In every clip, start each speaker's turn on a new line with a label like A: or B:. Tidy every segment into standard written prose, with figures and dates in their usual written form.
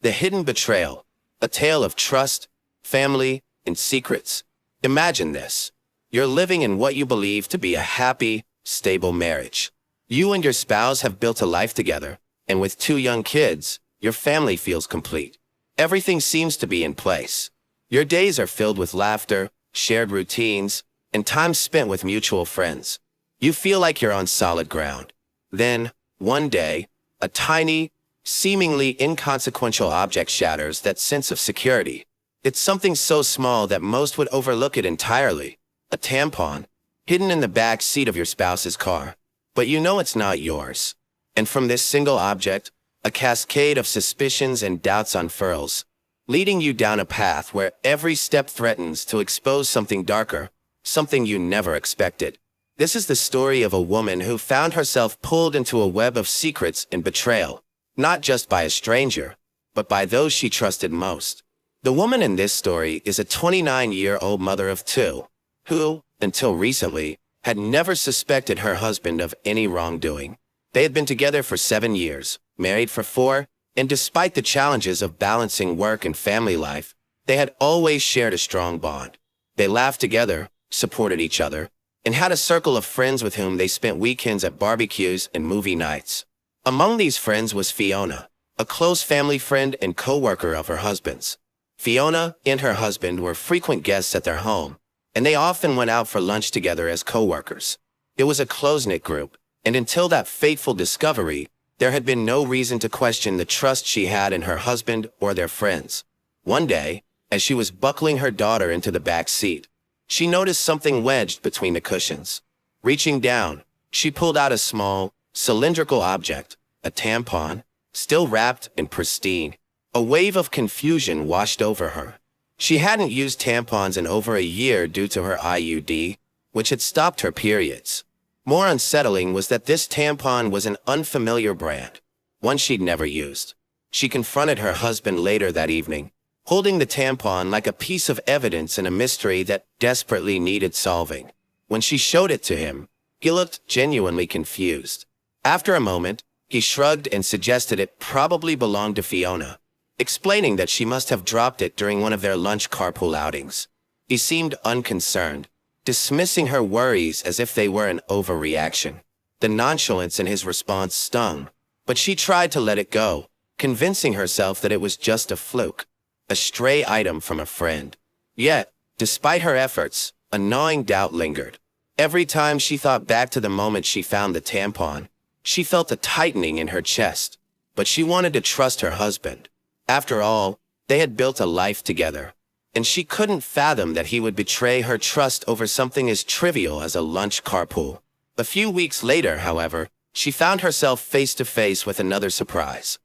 A: The Hidden Betrayal, a tale of trust, family, and secrets. Imagine this. You're living in what you believe to be a happy, stable marriage. You and your spouse have built a life together, and with 2 young kids, your family feels complete. Everything seems to be in place. Your days are filled with laughter, shared routines, and time spent with mutual friends. You feel like you're on solid ground. Then, one day, a tiny, seemingly inconsequential object shatters that sense of security. It's something so small that most would overlook it entirely. A tampon, hidden in the back seat of your spouse's car. But you know it's not yours. And from this single object, a cascade of suspicions and doubts unfurls, leading you down a path where every step threatens to expose something darker, something you never expected. This is the story of a woman who found herself pulled into a web of secrets and betrayal, not just by a stranger, but by those she trusted most. The woman in this story is a 29-year-old mother of 2, who, until recently, had never suspected her husband of any wrongdoing. They had been together for 7 years, married for 4, and despite the challenges of balancing work and family life, they had always shared a strong bond. They laughed together, supported each other, and had a circle of friends with whom they spent weekends at barbecues and movie nights. Among these friends was Fiona, a close family friend and co-worker of her husband's. Fiona and her husband were frequent guests at their home, and they often went out for lunch together as co-workers. It was a close-knit group, and until that fateful discovery, there had been no reason to question the trust she had in her husband or their friends. One day, as she was buckling her daughter into the back seat, she noticed something wedged between the cushions. Reaching down, she pulled out a small, cylindrical object, a tampon, still wrapped and pristine. A wave of confusion washed over her. She hadn't used tampons in over a year due to her IUD, which had stopped her periods. More unsettling was that this tampon was an unfamiliar brand, one she'd never used. She confronted her husband later that evening, holding the tampon like a piece of evidence in a mystery that desperately needed solving. When she showed it to him, he looked genuinely confused. After a moment, he shrugged and suggested it probably belonged to Fiona, explaining that she must have dropped it during one of their lunch carpool outings. He seemed unconcerned, dismissing her worries as if they were an overreaction. The nonchalance in his response stung, but she tried to let it go, convincing herself that it was just a fluke, a stray item from a friend. Yet, despite her efforts, a gnawing doubt lingered. Every time she thought back to the moment she found the tampon, she felt a tightening in her chest, but she wanted to trust her husband. After all, they had built a life together, and she couldn't fathom that he would betray her trust over something as trivial as a lunch carpool. A few weeks later, however, she found herself face to face with another surprise.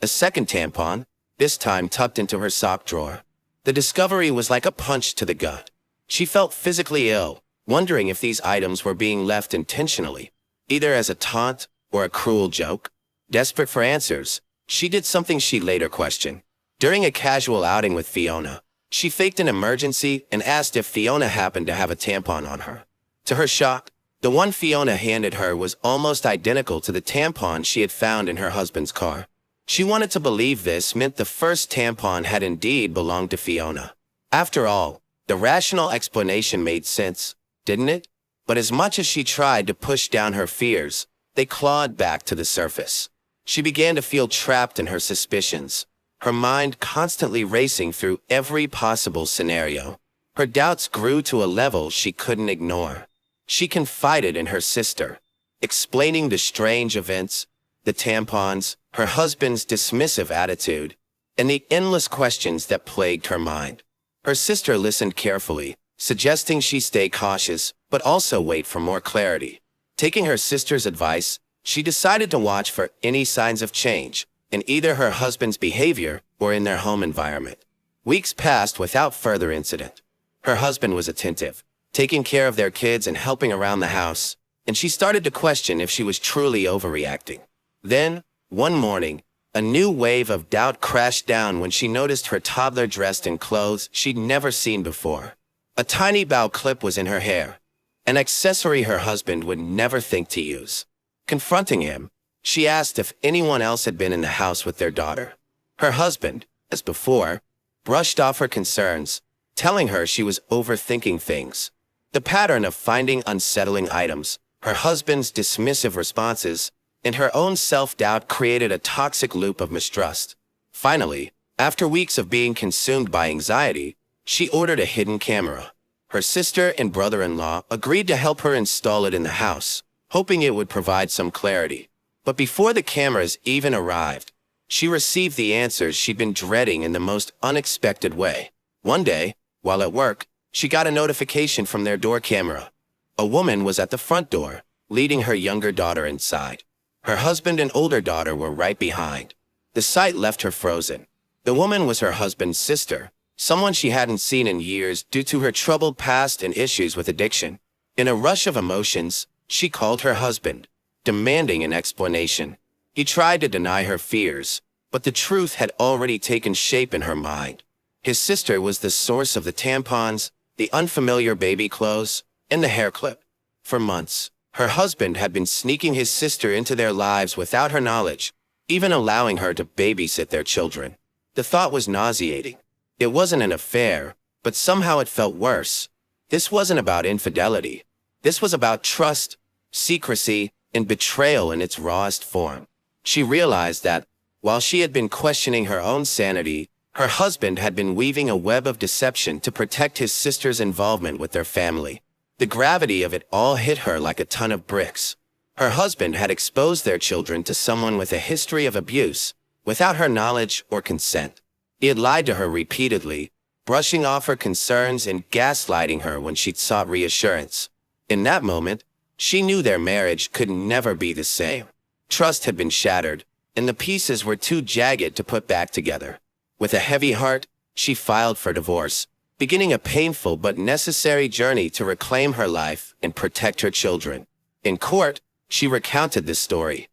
A: A second tampon, this time tucked into her sock drawer. The discovery was like a punch to the gut. She felt physically ill, wondering if these items were being left intentionally, either as a taunt or a cruel joke. Desperate for answers, she did something she later questioned. During a casual outing with Fiona, she faked an emergency and asked if Fiona happened to have a tampon on her. To her shock, the one Fiona handed her was almost identical to the tampon she had found in her husband's car. She wanted to believe this meant the first tampon had indeed belonged to Fiona. After all, the rational explanation made sense, didn't it? But as much as she tried to push down her fears, they clawed back to the surface. She began to feel trapped in her suspicions, her mind constantly racing through every possible scenario. Her doubts grew to a level she couldn't ignore. She confided in her sister, explaining the strange events, the tampons, her husband's dismissive attitude, and the endless questions that plagued her mind. Her sister listened carefully, suggesting she stay cautious, but also wait for more clarity. Taking her sister's advice, she decided to watch for any signs of change in either her husband's behavior or in their home environment. Weeks passed without further incident. Her husband was attentive, taking care of their kids and helping around the house, and she started to question if she was truly overreacting. Then, one morning, a new wave of doubt crashed down when she noticed her toddler dressed in clothes she'd never seen before. A tiny bow clip was in her hair, an accessory her husband would never think to use. Confronting him, she asked if anyone else had been in the house with their daughter. Her husband, as before, brushed off her concerns, telling her she was overthinking things. The pattern of finding unsettling items, her husband's dismissive responses, and her own self-doubt created a toxic loop of mistrust. Finally, after weeks of being consumed by anxiety, she ordered a hidden camera. Her sister and brother-in-law agreed to help her install it in the house, hoping it would provide some clarity. But before the cameras even arrived, she received the answers she'd been dreading in the most unexpected way. One day, while at work, she got a notification from their door camera. A woman was at the front door, leading her younger daughter inside. Her husband and older daughter were right behind. The sight left her frozen. The woman was her husband's sister, someone she hadn't seen in years due to her troubled past and issues with addiction. In a rush of emotions, she called her husband, demanding an explanation. He tried to deny her fears, but the truth had already taken shape in her mind. His sister was the source of the tampons, the unfamiliar baby clothes, and the hair clip. For months, her husband had been sneaking his sister into their lives without her knowledge, even allowing her to babysit their children. The thought was nauseating. It wasn't an affair, but somehow it felt worse. This wasn't about infidelity. This was about trust, secrecy, and betrayal in its rawest form. She realized that, while she had been questioning her own sanity, her husband had been weaving a web of deception to protect his sister's involvement with their family. The gravity of it all hit her like a ton of bricks. Her husband had exposed their children to someone with a history of abuse, without her knowledge or consent. He had lied to her repeatedly, brushing off her concerns and gaslighting her when she'd sought reassurance. In that moment, she knew their marriage could never be the same. Trust had been shattered, and the pieces were too jagged to put back together. With a heavy heart, she filed for divorce, beginning a painful but necessary journey to reclaim her life and protect her children. In court, she recounted this story.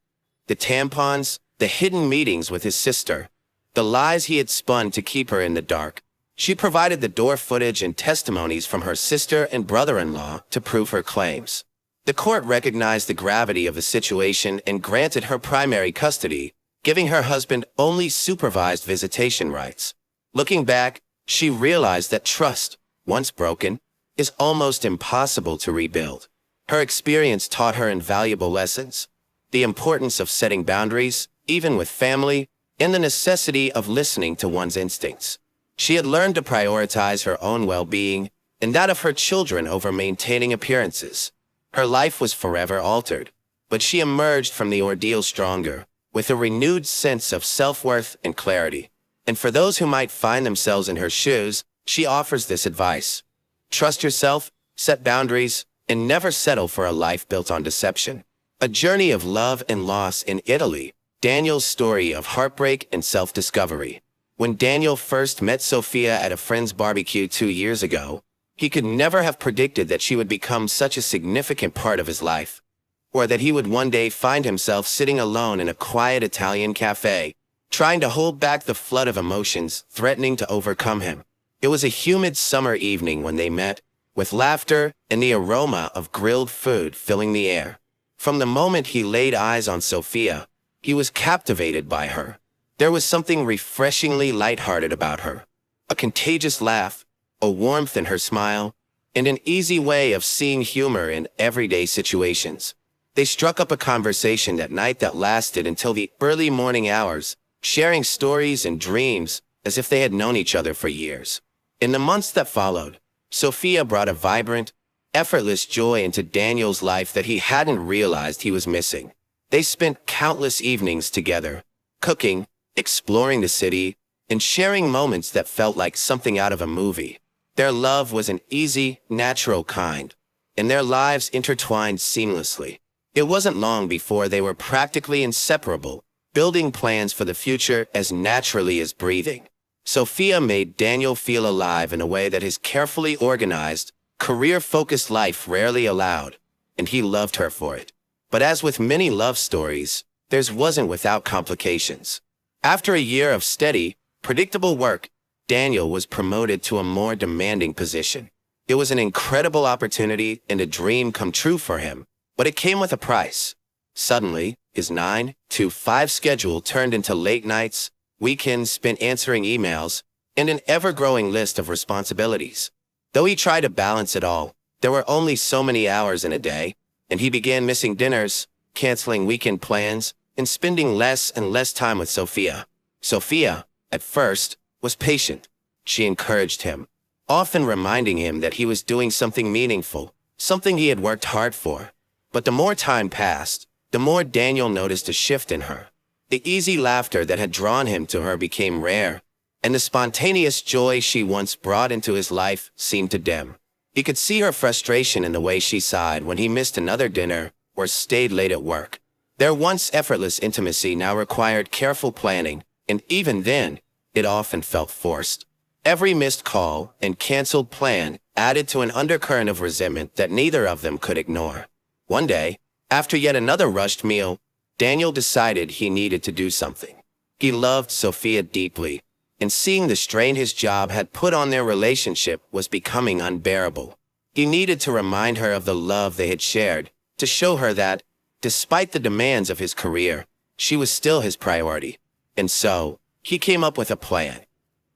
A: The tampons, the hidden meetings with his sister, the lies he had spun to keep her in the dark. She provided the door footage and testimonies from her sister and brother-in-law to prove her claims. The court recognized the gravity of the situation and granted her primary custody, giving her husband only supervised visitation rights. Looking back, she realized that trust, once broken, is almost impossible to rebuild. Her experience taught her invaluable lessons: the importance of setting boundaries, even with family, and the necessity of listening to one's instincts. She had learned to prioritize her own well-being and that of her children over maintaining appearances. Her life was forever altered, but she emerged from the ordeal stronger, with a renewed sense of self-worth and clarity. And for those who might find themselves in her shoes, she offers this advice: trust yourself, set boundaries, and never settle for a life built on deception. A journey of love and loss in Italy, Daniel's story of heartbreak and self-discovery. When Daniel first met Sophia at a friend's barbecue 2 years ago, he could never have predicted that she would become such a significant part of his life, or that he would one day find himself sitting alone in a quiet Italian cafe, trying to hold back the flood of emotions threatening to overcome him. It was a humid summer evening when they met, with laughter and the aroma of grilled food filling the air. From the moment he laid eyes on Sophia, he was captivated by her. There was something refreshingly lighthearted about her, a contagious laugh, a warmth in her smile, and an easy way of seeing humor in everyday situations. They struck up a conversation that night that lasted until the early morning hours, sharing stories and dreams as if they had known each other for years. In the months that followed, Sophia brought a vibrant, effortless joy into Daniel's life that he hadn't realized he was missing. They spent countless evenings together, cooking, exploring the city, and sharing moments that felt like something out of a movie. Their love was an easy, natural kind, and their lives intertwined seamlessly. It wasn't long before they were practically inseparable, building plans for the future as naturally as breathing. Sophia made Daniel feel alive in a way that his carefully organized, career-focused life rarely allowed, and he loved her for it. But as with many love stories, theirs wasn't without complications. After a year of steady, predictable work, Daniel was promoted to a more demanding position. It was an incredible opportunity and a dream come true for him, but it came with a price. Suddenly, his 9 to 5 schedule turned into late nights, weekends spent answering emails, and an ever-growing list of responsibilities. Though he tried to balance it all, there were only so many hours in a day, and he began missing dinners, canceling weekend plans, and spending less and less time with Sophia. Sophia, at first, was patient. She encouraged him, often reminding him that he was doing something meaningful, something he had worked hard for. But the more time passed, the more Daniel noticed a shift in her. The easy laughter that had drawn him to her became rare, and the spontaneous joy she once brought into his life seemed to dim. He could see her frustration in the way she sighed when he missed another dinner or stayed late at work. Their once effortless intimacy now required careful planning, and even then, it often felt forced. Every missed call and canceled plan added to an undercurrent of resentment that neither of them could ignore. One day, after yet another rushed meal, Daniel decided he needed to do something. He loved Sophia deeply, and seeing the strain his job had put on their relationship was becoming unbearable. He needed to remind her of the love they had shared, to show her that, despite the demands of his career, she was still his priority. And so, he came up with a plan.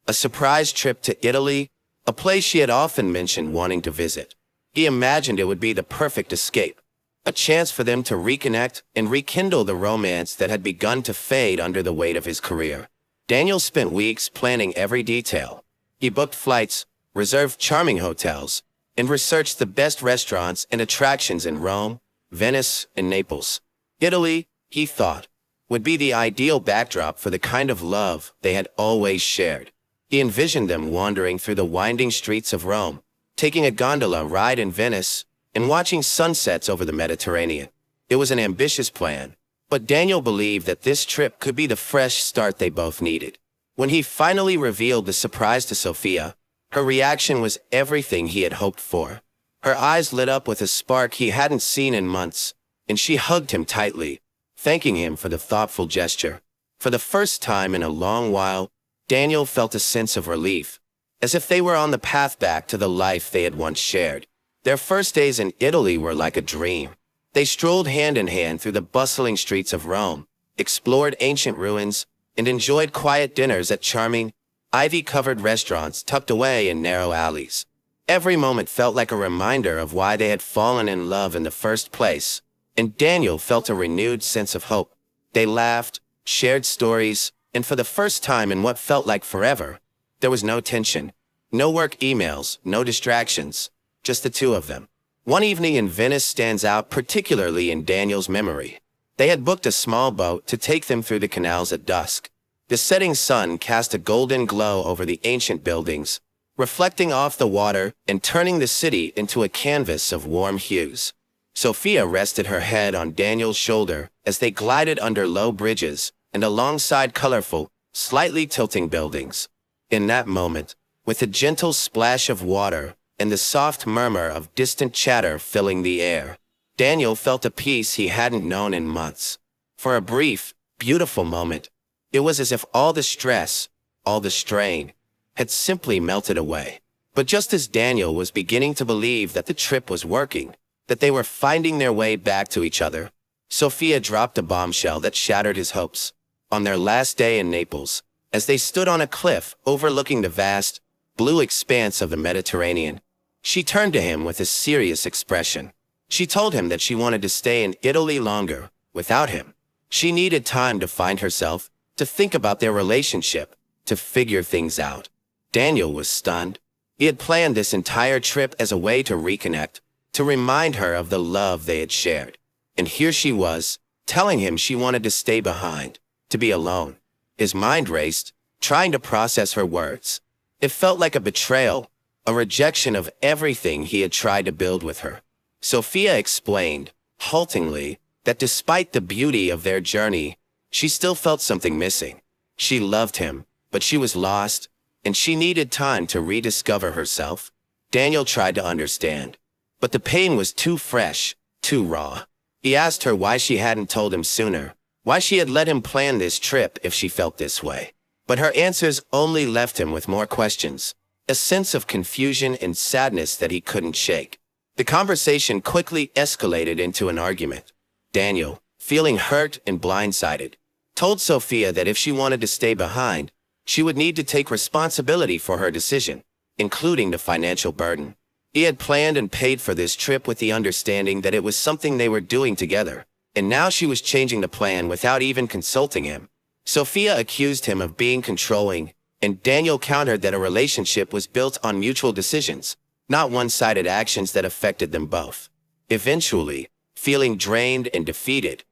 A: A surprise trip to Italy, a place she had often mentioned wanting to visit. He imagined it would be the perfect escape, a chance for them to reconnect and rekindle the romance that had begun to fade under the weight of his career. Daniel spent weeks planning every detail. He booked flights, reserved charming hotels, and researched the best restaurants and attractions in Rome, Venice, and Naples. Italy, he thought, would be the ideal backdrop for the kind of love they had always shared. He envisioned them wandering through the winding streets of Rome, taking a gondola ride in Venice, and watching sunsets over the Mediterranean. It was an ambitious plan, but Daniel believed that this trip could be the fresh start they both needed. When he finally revealed the surprise to Sophia, her reaction was everything he had hoped for. Her eyes lit up with a spark he hadn't seen in months, and she hugged him tightly, thanking him for the thoughtful gesture. For the first time in a long while, Daniel felt a sense of relief, as if they were on the path back to the life they had once shared. Their first days in Italy were like a dream. They strolled hand in hand through the bustling streets of Rome, explored ancient ruins, and enjoyed quiet dinners at charming, ivy-covered restaurants tucked away in narrow alleys. Every moment felt like a reminder of why they had fallen in love in the first place, and Daniel felt a renewed sense of hope. They laughed, shared stories, and for the first time in what felt like forever, there was no tension, no work emails, no distractions, just the two of them. One evening in Venice stands out particularly in Daniel's memory. They had booked a small boat to take them through the canals at dusk. The setting sun cast a golden glow over the ancient buildings, reflecting off the water and turning the city into a canvas of warm hues. Sophia rested her head on Daniel's shoulder as they glided under low bridges and alongside colorful, slightly tilting buildings. In that moment, with a gentle splash of water and the soft murmur of distant chatter filling the air, Daniel felt a peace he hadn't known in months. For a brief, beautiful moment, it was as if all the stress, all the strain, had simply melted away. But just as Daniel was beginning to believe that the trip was working, that they were finding their way back to each other, Sophia dropped a bombshell that shattered his hopes. On their last day in Naples, as they stood on a cliff overlooking the vast, blue expanse of the Mediterranean, she turned to him with a serious expression. She told him that she wanted to stay in Italy longer without him. She needed time to find herself, to think about their relationship, to figure things out. Daniel was stunned. He had planned this entire trip as a way to reconnect, to remind her of the love they had shared. And here she was, telling him she wanted to stay behind, to be alone. His mind raced, trying to process her words. It felt like a betrayal, a rejection of everything he had tried to build with her. Sophia explained, haltingly, that despite the beauty of their journey, she still felt something missing. She loved him, but she was lost, and she needed time to rediscover herself. Daniel tried to understand, but the pain was too fresh, too raw. He asked her why she hadn't told him sooner, why she had let him plan this trip if she felt this way. But her answers only left him with more questions, a sense of confusion and sadness that he couldn't shake. The conversation quickly escalated into an argument. Daniel, feeling hurt and blindsided, told Sophia that if she wanted to stay behind, she would need to take responsibility for her decision, including the financial burden. He had planned and paid for this trip with the understanding that it was something they were doing together, and now she was changing the plan without even consulting him. Sophia accused him of being controlling, and Daniel countered that a relationship was built on mutual decisions, not one-sided actions that affected them both. Eventually, feeling drained and defeated,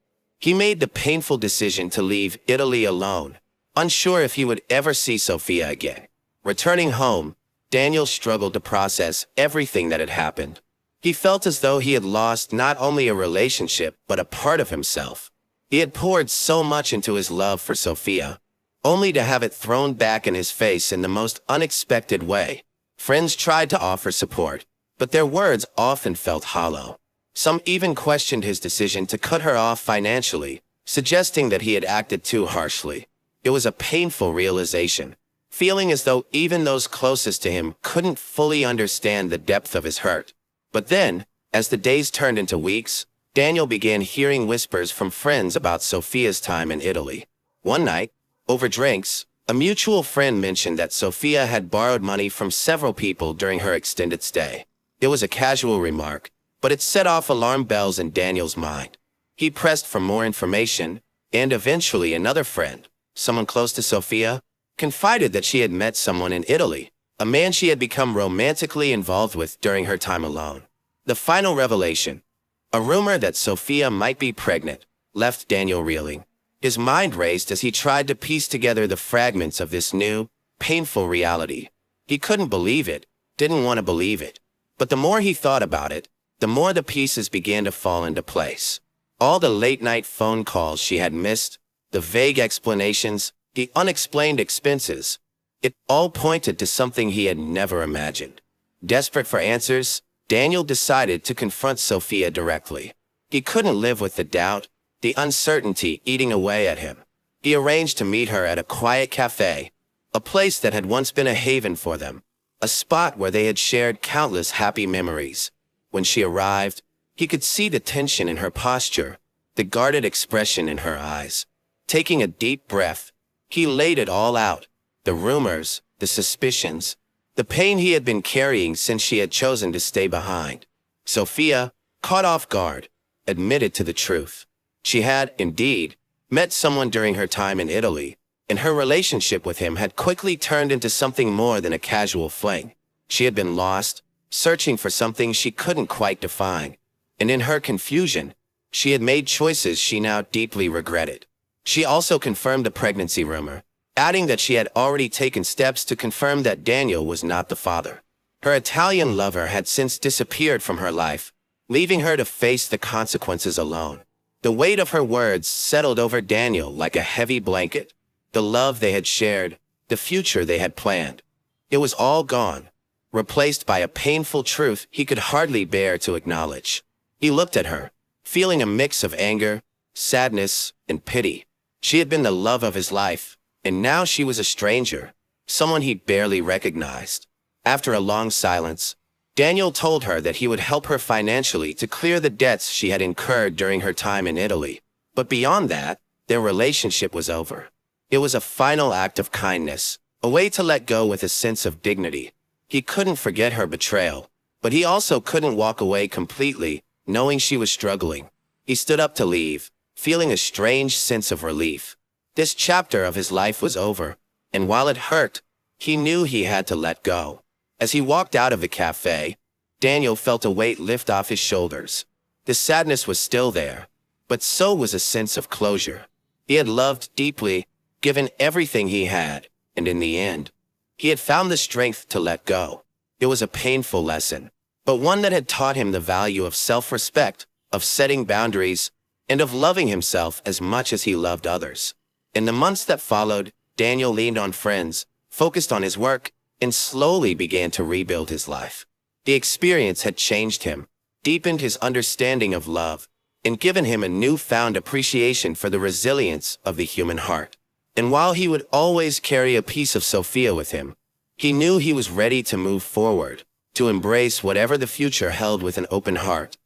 A: he made the painful decision to leave Italy alone, unsure if he would ever see Sophia again. Returning home, Daniel struggled to process everything that had happened. He felt as though he had lost not only a relationship, but a part of himself. He had poured so much into his love for Sophia, only to have it thrown back in his face in the most unexpected way. Friends tried to offer support, but their words often felt hollow. Some even questioned his decision to cut her off financially, suggesting that he had acted too harshly. It was a painful realization, feeling as though even those closest to him couldn't fully understand the depth of his hurt. But then, as the days turned into weeks, Daniel began hearing whispers from friends about Sophia's time in Italy. One night, over drinks, a mutual friend mentioned that Sophia had borrowed money from several people during her extended stay. It was a casual remark, but it set off alarm bells in Daniel's mind. He pressed for more information, and eventually another friend, someone close to Sophia, confided that she had met someone in Italy, a man she had become romantically involved with during her time alone. The final revelation, a rumor that Sophia might be pregnant, left Daniel reeling. His mind raced as he tried to piece together the fragments of this new, painful reality. He couldn't believe it, didn't want to believe it. But the more he thought about it, the more the pieces began to fall into place. All the late-night phone calls she had missed, the vague explanations, the unexplained expenses, it all pointed to something he had never imagined. Desperate for answers, Daniel decided to confront Sophia directly. He couldn't live with the doubt, the uncertainty eating away at him. He arranged to meet her at a quiet cafe, a place that had once been a haven for them, a spot where they had shared countless happy memories. When she arrived, he could see the tension in her posture, the guarded expression in her eyes. Taking a deep breath, he laid it all out, the rumors, the suspicions, the pain he had been carrying since she had chosen to stay behind. Sophia, caught off guard, admitted to the truth. She had, indeed, met someone during her time in Italy, and her relationship with him had quickly turned into something more than a casual fling. She had been lost, searching for something she couldn't quite define, and in her confusion, she had made choices she now deeply regretted. She also confirmed the pregnancy rumor, adding that she had already taken steps to confirm that Daniel was not the father. Her Italian lover had since disappeared from her life, leaving her to face the consequences alone. The weight of her words settled over Daniel like a heavy blanket. The love they had shared, the future they had planned. It was all gone, replaced by a painful truth he could hardly bear to acknowledge. He looked at her, feeling a mix of anger, sadness, and pity. She had been the love of his life, and now she was a stranger, someone he barely recognized. After a long silence, Daniel told her that he would help her financially to clear the debts she had incurred during her time in Italy. But beyond that, their relationship was over. It was a final act of kindness, a way to let go with a sense of dignity. He couldn't forget her betrayal, but he also couldn't walk away completely, knowing she was struggling. He stood up to leave, feeling a strange sense of relief. This chapter of his life was over, and while it hurt, he knew he had to let go. As he walked out of the cafe, Daniel felt a weight lift off his shoulders. The sadness was still there, but so was a sense of closure. He had loved deeply, given everything he had, and in the end, he had found the strength to let go. It was a painful lesson, but one that had taught him the value of self-respect, of setting boundaries, and of loving himself as much as he loved others. In the months that followed, Daniel leaned on friends, focused on his work, and slowly began to rebuild his life. The experience had changed him, deepened his understanding of love, and given him a newfound appreciation for the resilience of the human heart. And while he would always carry a piece of Sophia with him, he knew he was ready to move forward, to embrace whatever the future held with an open heart.